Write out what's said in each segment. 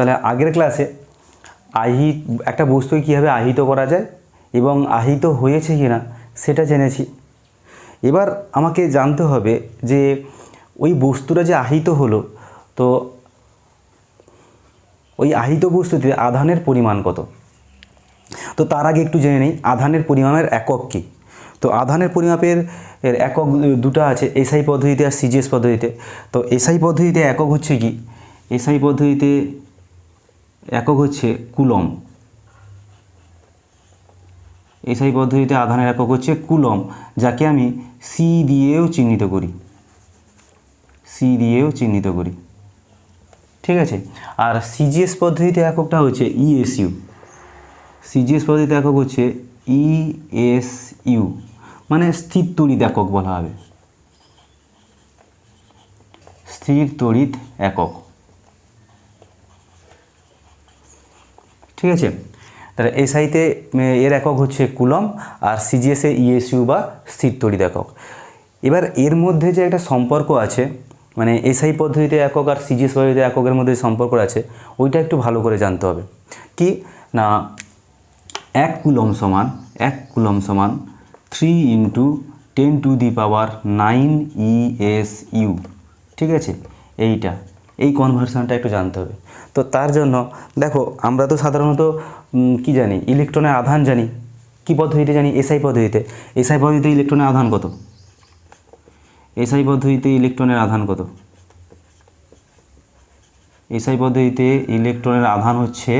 তাহলে আগের ক্লাসে একটা বস্তুকে কীভাবে আহিত করা যায় এবং আহিত হয়েছে কি না সেটা জেনেছি। এবার আমাকে জানতে হবে যে ওই বস্তুটা যে আহিত হলো, তো ওই আহিত বস্তুতে আধানের পরিমাণ কত। তো তার আগে একটু জেনে নিই আধানের পরিমাপের একক কী। তো আধানের পরিমাপের একক দুটো আছে, এসআই পদ্ধতিতে আর সিজিএস পদ্ধতিতে। তো এসআই পদ্ধতিতে একক হচ্ছে কি, এসআই পদ্ধতিতে একক হচ্ছে কুলম। এসআই পদ্ধতিতে আধানের একক হচ্ছে কুলম, যাকে আমি সি দিয়েও চিহ্নিত করি, সি দিয়েও চিহ্নিত করি, ঠিক আছে। আর সিজিএস পদ্ধতিতে এককটা হচ্ছে ইএসইউ। সিজিএস পদ্ধতিতে একক হচ্ছে ইএসইউ, মানে স্থির তড়িৎ একক বলা হবে, স্থির তড়িৎ একক, ঠিক আছে। তাহলে এসআইতে এর একক হচ্ছে কুলম আর সিজিএসে ইএসইউ বা স্থির তড়িৎ একক। এবার এর মধ্যে যে একটা সম্পর্ক আছে, মানে এসআই পদ্ধতিতে একক আর সিজিএস পদ্ধতিতে এককের মধ্যে সম্পর্ক আছে, ওইটা একটু ভালো করে জানতে হবে। কি না, 1 কুলম সমান 3 × 10⁹ ESU, ঠিক আছে। এই কনভার্সনটা একটু জানতে হবে। তো তার জন্য দেখো আমরা তো সাধারণত কি জানি, ইলেকট্রনের আধান জানি। কি পদ্ধতিতে জানি? এসআই পদ্ধতিতে। এসআই পদ্ধতিতে ইলেকট্রনের আধান কত? এসআই পদ্ধতিতে ইলেকট্রনের আধান কত? এসআই পদ্ধতিতে ইলেকট্রনের আধান হচ্ছে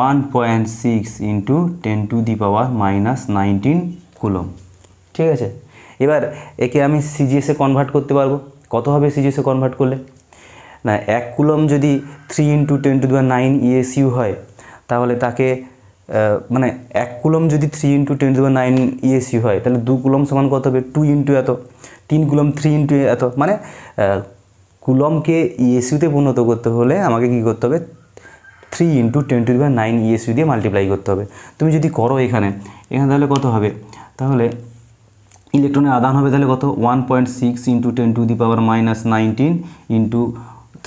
1.6 × 10⁻⁻19 কুলম, ঠিক আছে। এবার একে আমি সিজিএসে কনভার্ট করতে পারবো। কত হবে সিজিএসে কনভার্ট করলে? না, 1 কুলম যদি 3 × 10⁹ ESU হয়, তাহলে তাকে মানে 1 কুলম যদি 3 × 10⁹ ESU হয়, তাহলে 2 কুলম সমান কত হবে? 2 × এত, 3 কুলম 3 × এত, মানে কুলমকে ইএসইউতে পরিণত করতে হলে আমাকে কী করতে হবে? 3 × 10⁹ ESU দিয়ে মাল্টিপ্লাই করতে হবে। তুমি যদি করো এখানে তাহলে কত হবে? তাহলে ইলেকট্রনের আধান হবে তাহলে কত? 1.6 × 10⁻⁻19 ×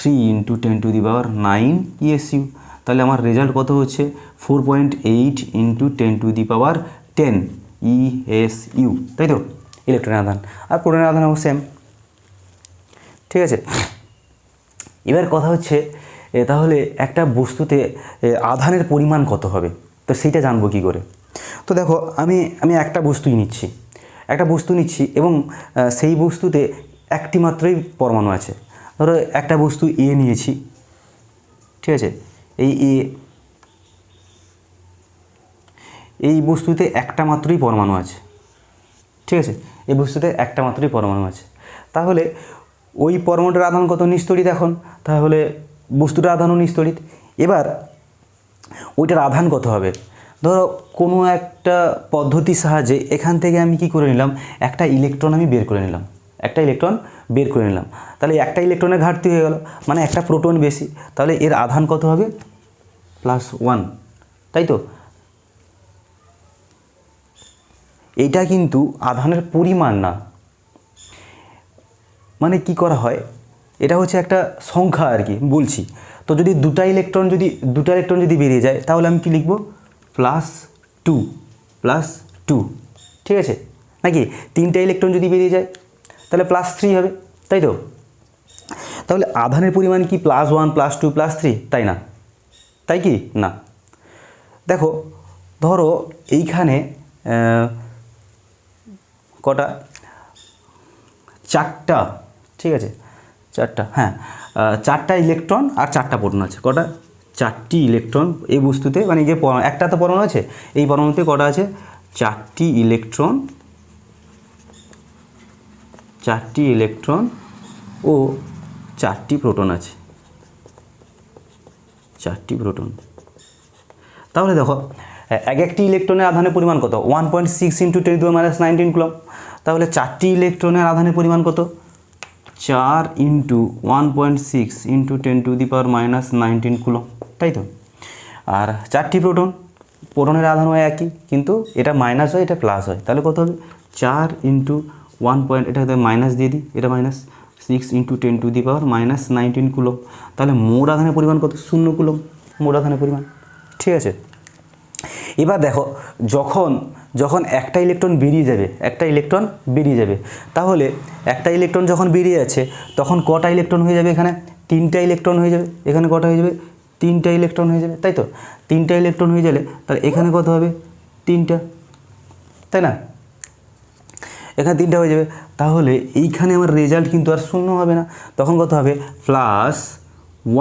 3 × 10⁹ ESU। তাহলে আমার রেজাল্ট কত হচ্ছে? 4.8 × 10⁻10 ESU, তাই তো ইলেকট্রনের আধান। আর প্রোটনের আধানও সেম, ঠিক আছে। এবার কথা হচ্ছে তাহলে একটা বস্তুতে আধানের পরিমাণ কত হবে, তো সেইটা জানবো কী করে? তো দেখো আমি একটা বস্তু নিচ্ছি এবং সেই বস্তুতে একটি মাত্রই পরমাণু আছে। ধরো একটা বস্তু এ নিয়েছি, ঠিক আছে। এই বস্তুতে একটা মাত্রই পরমাণু আছে, ঠিক আছে। এই বস্তুতে একটা মাত্রই পরমাণু আছে। তাহলে ওই পরমাণুটার আধান কত? নিস্তড়িত। এখন তাহলে বস্তুটার আধানও নিস্তড়িত। এবার ওইটার আধান কত হবে? ধরো কোনো একটা পদ্ধতির সাহায্যে এখান থেকে আমি কি করে নিলাম? একটা ইলেকট্রন আমি বের করে নিলাম, তাহলে একটা ইলেকট্রনের ঘাটতি হয়ে গেল, মানে একটা প্রোটন বেশি। তাহলে এর আধান কত হবে? +1, তাই তো। এইটা কিন্তু আধানের পরিমাণ না, মানে কি করা হয়, এটা হচ্ছে একটা সংখ্যা আর কি বলছি। তো যদি দুটা ইলেকট্রন যদি বেরিয়ে যায়, তাহলে আমি কি লিখব? +2, ঠিক আছে। নাকি 3টা ইলেকট্রন যদি বেরিয়ে যায় তাহলে +3 হবে, তাই তো। তাহলে আধানের পরিমাণ কি +1 +2 +3? তাই না, তাই কি না? দেখো ধরো এইখানে কটা? 4টা, ঠিক আছে, 4টা, হ্যাঁ 4টা ইলেকট্রন আর 4টা প্রোটন আছে। কটা? 4টি ইলেকট্রন এই বস্তুতে, মানে যে একটা তো পরমাণু আছে, এই পরমাণুতে কটা আছে? 4টি ইলেকট্রন ও 4টি প্রোটন আছে, 4টি প্রোটন। তাহলে দেখো একটি ইলেকট্রনের আধানের পরিমাণ কত? 1.6 × 10⁻⁻19 কুলম। তাহলে 4টি ইলেকট্রনের আধানের পরিমাণ কত? 4 × 1.6 × 10⁻⁻19 কুলম, তাই তো। আর 4টি প্রোটনের আধানও একই, কিন্তু এটা মাইনাস হয়, এটা প্লাস হয়। তাহলে কত হবে? 4 × 1. এটা মাইনাস দিয়ে দিই, এটা 6 × 10⁻⁹ কুলম। তাহলে মোট আধানের পরিমাণ কত? 0 কুলম মোট আধানের পরিমাণ। ঠিক আছে, এবার দেখো যখন একটা ইলেকট্রন বেরিয়ে যাবে, তাহলে একটা ইলেকট্রন যখন বেরিয়ে যাচ্ছে তখন কটা ইলেকট্রন হয়ে যাবে? এখানে 3টা ইলেকট্রন হয়ে যাবে। এখানে কটা হয়ে যাবে? 3টা ইলেকট্রন হয়ে যাবে, তাই তো? 3টা ইলেকট্রন হয়ে গেলে তাহলে এখানে কত হবে? 3টা, তাই না? এখানে 3টা হয়ে যাবে। তাহলে এইখানে আমার রেজাল্ট কিন্তু আর 0 হবে না, তখন কত হবে? প্লাস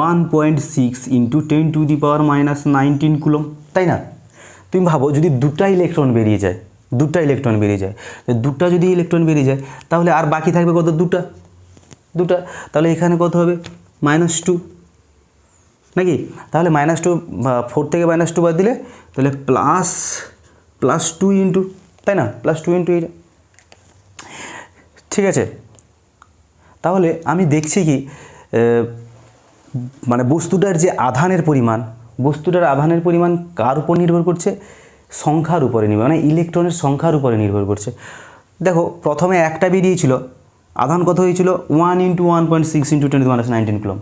1.6 × 10⁻⁹ কুলম, তাই না? তুমি ভাবো যদি দুটা ইলেকট্রন বেরিয়ে যায়, দুটা যদি ইলেকট্রন বেরিয়ে যায় তাহলে আর বাকি থাকবে কত? দুটা। তাহলে এখানে কত হবে? -2 নাকি? তাহলে -2, 4 থেকে -2 বাদ দিলে তাহলে +2 ইন্টু, তাই না? +2 ইন্টু এটা। ঠিক আছে, তাহলে আমি দেখছি কি মানে বস্তুটার যে আধানের পরিমাণ কার উপর নির্ভর করছে? সংখ্যার উপরে নির্ভর, মানে ইলেকট্রনের সংখ্যার উপরে নির্ভর করছে। দেখো প্রথমে একটা বেরিয়েছিল, আধান কত হয়েছিল? 1 × 1.6 × 10⁻⁹ কুলম।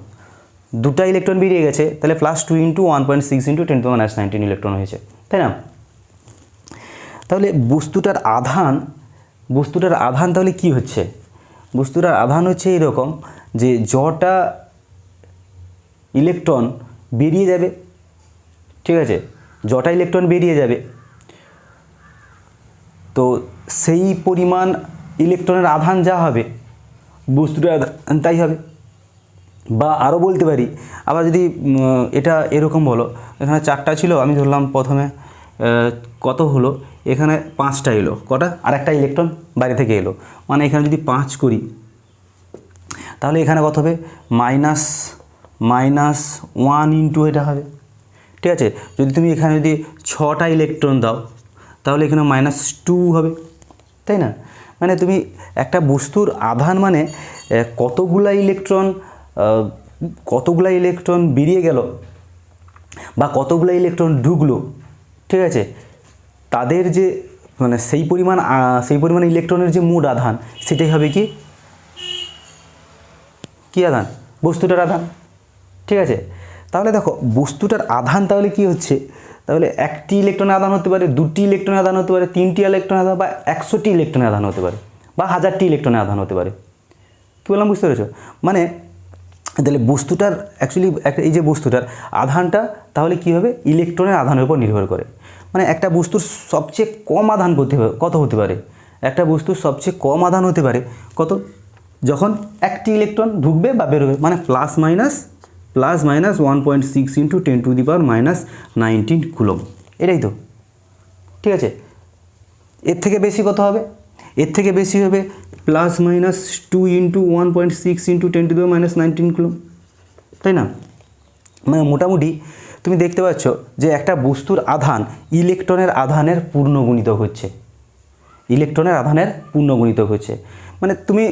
দুটা ইলেকট্রন বেরিয়ে গেছে, তাহলে +2 × 1.6 × 10⁻⁹ ইলেকট্রন হয়েছে, তাই না? তাহলে বস্তুটার আধান তাহলে কি হচ্ছে? বস্তুটার আধান হচ্ছে এরকম যে যটা ইলেকট্রন বেরিয়ে যাবে, ঠিক আছে, যটা ইলেকট্রন বেরিয়ে যাবে তো সেই পরিমাণ ইলেকট্রনের আধান যা হবে বস্তুটার আধান তাই হবে। বা আরও বলতে পারি, আবার যদি এটা এরকম বলো, এখানে 4টা ছিল, আমি ধরলাম প্রথমে কত হলো? এখানে 5টা এলো, কটা? আর একটা ইলেকট্রন বাইরে থেকে এলো, মানে এখানে যদি 5 করি তাহলে এখানে কত হবে? -1 ইন্টু এটা হবে। ঠিক আছে, যদি তুমি এখানে যদি 6টা ইলেকট্রন দাও তাহলে এখানে -2 হবে, তাই না? মানে তুমি একটা বস্তুর আধান মানে কতগুলা ইলেকট্রন বেরিয়ে গেল বা কতগুলা ইলেকট্রন ঢুকলো, ঠিক আছে, তাদের যে মানে সেই পরিমাণ ইলেকট্রনের যে মোট আধান সেটাই হবে কি আধান? বস্তুটার আধান। ঠিক আছে, তাহলে দেখো বস্তুটার আধান তাহলে কি হচ্ছে? তাহলে 1টি ইলেকট্রনের আধান হতে পারে, 2টি ইলেকট্রনের আধান হতে পারে, 3টি ইলেকট্রনের আধান, বা 100টি ইলেকট্রনের আধান হতে পারে, বা 1000টি ইলেকট্রনের আধান হতে পারে। কী বললাম, বুঝতে পেরেছো? মানে তাহলে বস্তুটার অ্যাকচুয়ালি এই যে বস্তুটার আধানটা তাহলে কি হবে? ইলেকট্রনের আধানের উপর নির্ভর করে। মানে একটা বস্তুর সবচেয়ে কম আধান কত হতে পারে? একটা বস্তুর সবচেয়ে কম আধান হতে পারে কত? যখন 1টি ইলেকট্রন ঢুকবে বা বেরোবে, মানে প্লাস মাইনাস 1.6 × 10⁻⁹ কুলম, এটাই তো। ঠিক আছে, এর থেকে বেশি কত হবে? এর থেকে বেশি হবে +-2 × 1.6 × 10⁻⁹ কুলম, তাই না? মানে মোটামুটি তুমি দেখতে পাচ্ছ যে একটা বস্তুর আধান ইলেকট্রনের আধানের পূর্ণ গুণিতক হচ্ছে। মানে তুমি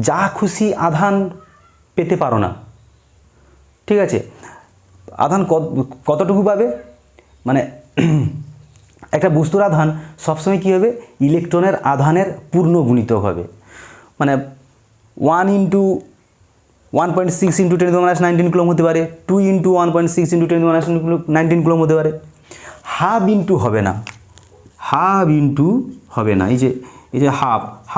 যা খুশি আধান পেতে পারো না, ঠিক আছে? আধান কতটুকু পাবে? মানে একটা বস্তুর আধান সবসময় কী হবে? ইলেকট্রনের আধানের পূর্ণ গুণিতক হবে। মানে 1 × 1.6 × 10⁻⁹ কুলম হতে পারে, 2 × 1.6 × 10⁻⁹ কুলম হতে পারে। হাফ ইন্টু হবে না, এই যে হাফ ×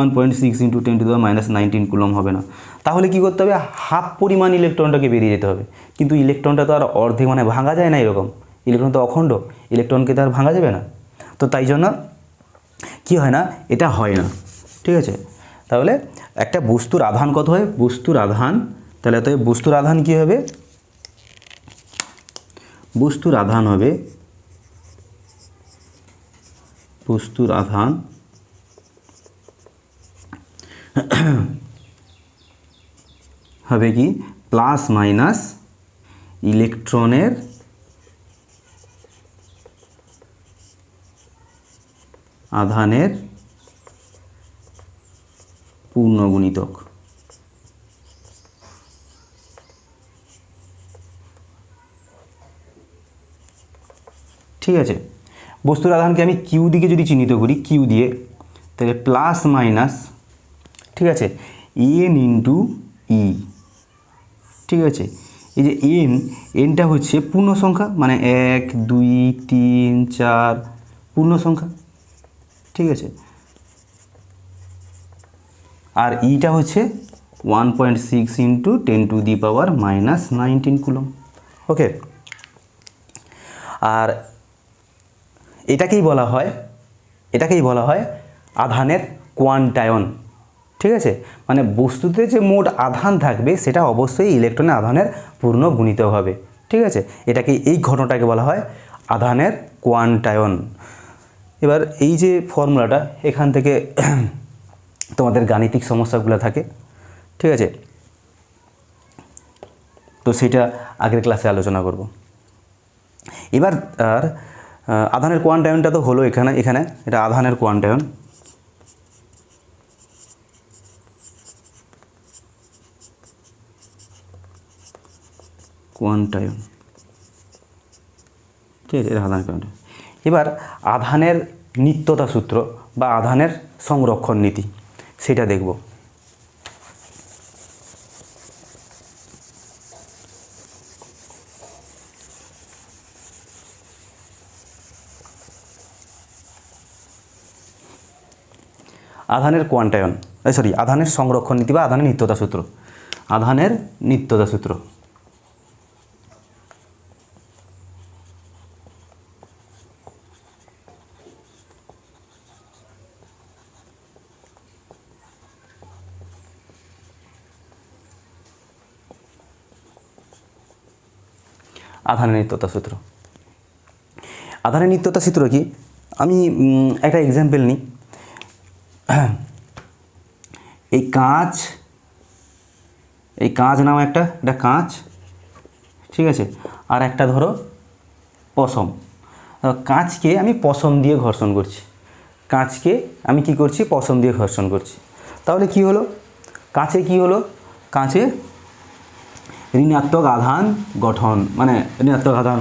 1.6 × 10⁻⁹ কুলম হবে না। তাহলে কি করতে হবে? হাফ পরিমাণ ইলেকট্রনটাকে বেরিয়ে যেতে হবে। কিন্তু ইলেকট্রনটা তো আর অর্ধেক, মানে ভাঙা যায় না এরকম, ইলেকট্রন তো অখণ্ড, ইলেকট্রনকে তো আর ভাঙা যাবে না। তো তাই জন্য কি হয় না, এটা হয় না। ঠিক আছে, তাহলে একটা বস্তুর আধান কত হয়? বস্তুর আধান কি হবে? বস্তুর আধান হবে কি? প্লাস মাইনাস ইলেকট্রনের আধানের পূর্ণ গুণিতক। ঠিক আছে, বস্তুর আধানকে আমি কিউ দিকে যদি চিহ্নিত করি, কিউ দিয়ে, তাহলে প্লাস মাইনাস, ঠিক আছে, এন ইন্টু ই, ঠিক আছে। এই যে এনটা হচ্ছে পূর্ণ সংখ্যা, মানে 1 2 3 4 পূর্ণ সংখ্যা, ঠিক আছে। আর ইটা হচ্ছে 1.6 ইন্টু 10⁻⁻19 কুলম, ওকে। আর এটাকেই বলা হয় আধানের কোয়ান্টায়ন, ঠিক আছে। মানে বস্তুতে যে মোট আধান থাকবে সেটা অবশ্যই ইলেকট্রনের আধানের পূর্ণ গুণিতক হবে, ঠিক আছে। এই ঘটনাটাকে বলা হয় আধানের কোয়ান্টায়ন। এবার এই যে ফর্মুলাটা, এখান থেকে তোমাদের গাণিতিক সমস্যাগুলো থাকে, ঠিক আছে। তো সেটা আগের ক্লাসে আলোচনা করব। এবার আর আধানের কোয়ান্টায়নটা তো হলো এখানে এটা আধানের কোয়ান্টায়ন। ঠিক আছে, এটা আধানের কোয়ান্টায়ন। এবার আধানের নিত্যতা সূত্র বা আধানের সংরক্ষণ নীতি সেটা দেখব। আধানের কোয়ান্টায়ন, আধানের সংরক্ষণ নীতি বা আধানের নিত্যতা সূত্র। আধানের নিত্যতা সূত্র, আধানের নিত্যতা সূত্র। আধানের নিত্যতা সূত্র কি, আমি একটা এক্সাম্পল নিই। এই কাঁচ নাম এটা কাঁচ, ঠিক আছে। আর একটা ধরো পশম। কাঁচকে আমি পশম দিয়ে ঘর্ষণ করছি, পশম দিয়ে ঘর্ষণ করছি। তাহলে কি হলো, কাঁচে ঋণাত্মক আধান গঠন, মানে ঋণাত্মক আধান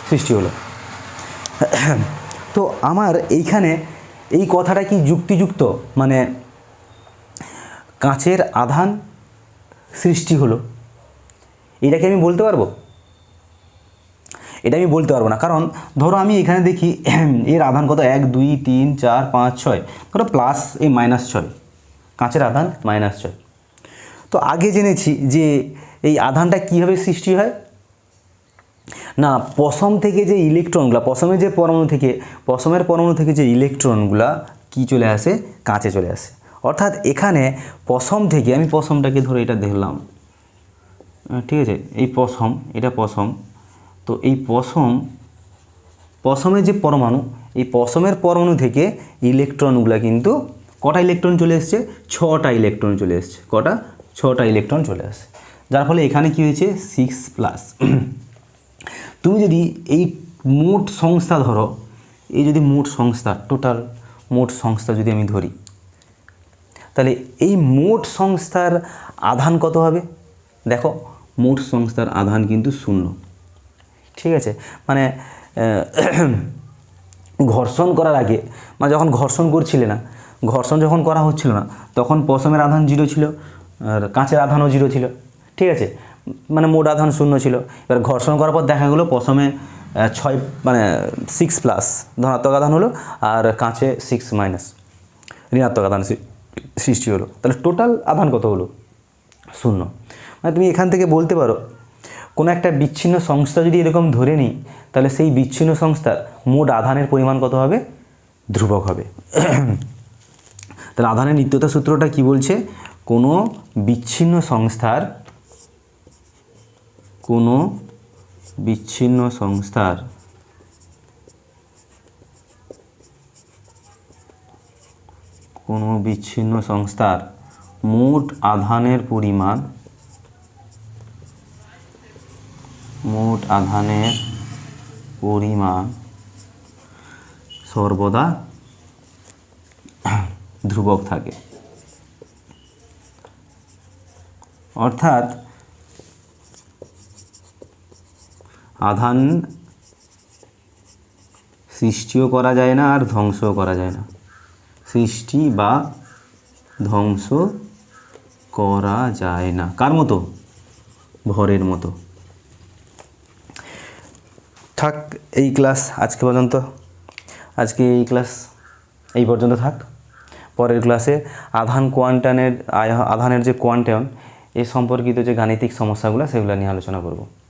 সৃষ্টি হলো। তো আমার এইখানে এই কথাটা কি যুক্তিযুক্ত, মানে কাঁচের আধান সৃষ্টি হলো, এটাকে আমি বলতে পারবো? এটা আমি বলতে পারবো না, কারণ ধরো আমি এখানে দেখি এর আধান কত, 1 2 3 4 5 6, ধরো প্লাস এই -6, কাঁচের আধান -6। তো আগে জেনেছি যে এই আধানটা কীভাবে সৃষ্টি হয় না, পশম থেকে যে ইলেকট্রনগুলো, পশমের পরমাণু থেকে যে ইলেকট্রনগুলা কি চলে আসে, কাঁচে চলে আসে। অর্থাৎ এখানে পশম থেকে, আমি পশমটাকে ধরে এটা দেখলাম, ঠিক আছে, এই পশম, এটা পশম। তো এই পশমের যে পরমাণু, এই পশমের পরমাণু থেকে ইলেকট্রনগুলো কিন্তু কটা ইলেকট্রন চলে এসছে, 6টা ইলেকট্রন চলে এসছে। কটা? 6টা ইলেকট্রন চলে আসছে, যার ফলে এখানে কি হয়েছে, 6+। তুমি যদি এই মোট সংখ্যা ধরো, এই যদি মোট সংখ্যা, টোটাল মোট সংখ্যা যদি আমি ধরি, তাহলে এই মোট সংখ্যার আধান কত হবে? দেখো, মোট সংখ্যার আধান কিন্তু 0, ঠিক আছে। মানে ঘর্ষণ করার আগে, মানে যখন ঘর্ষণ যখন করা হচ্ছিল না, তখন পশমের আধান 0 ছিল, আর কাঁচের আধানও 0 ছিল, ঠিক আছে। মানে মোট আধান 0 ছিল। এবার ঘর্ষণ করার পর দেখা গেলো পশমে 6, মানে 6+ ধনাত্মক আধান হলো, আর কাঁচে 6- ঋণাত্মক আধান সৃষ্টি হলো। তাহলে টোটাল আধান কত হলো? 0। মানে তুমি এখান থেকে বলতে পারো, কোনো একটা বিচ্ছিন্ন সংস্থা যদি এরকম ধরে নিই, তাহলে সেই বিচ্ছিন্ন সংস্থার মোট আধানের পরিমাণ কত হবে? ধ্রুবক হবে। তাহলে আধানের নিত্যতা সূত্রটা কি বলছে? কোনো বিচ্ছিন্ন সংস্থার মোট আধানের পরিমাণ সর্বদা ধ্রুবক থাকে। অর্থাৎ আধান সৃষ্টিও করা যায় না আর ধ্বংসও করা যায় না। সৃষ্টি বা ধ্বংস করা যায় না। কার মতো? ভরের মতো। থাক এই ক্লাস আজকে পর্যন্ত, আজকে এই ক্লাস এই পর্যন্ত থাক। পরের ক্লাসে আধানের যে কোয়ান্টায়ন এ সম্পর্কিত যে গাণিতিক সমস্যাগুলো সেগুলো নিয়ে আলোচনা করব।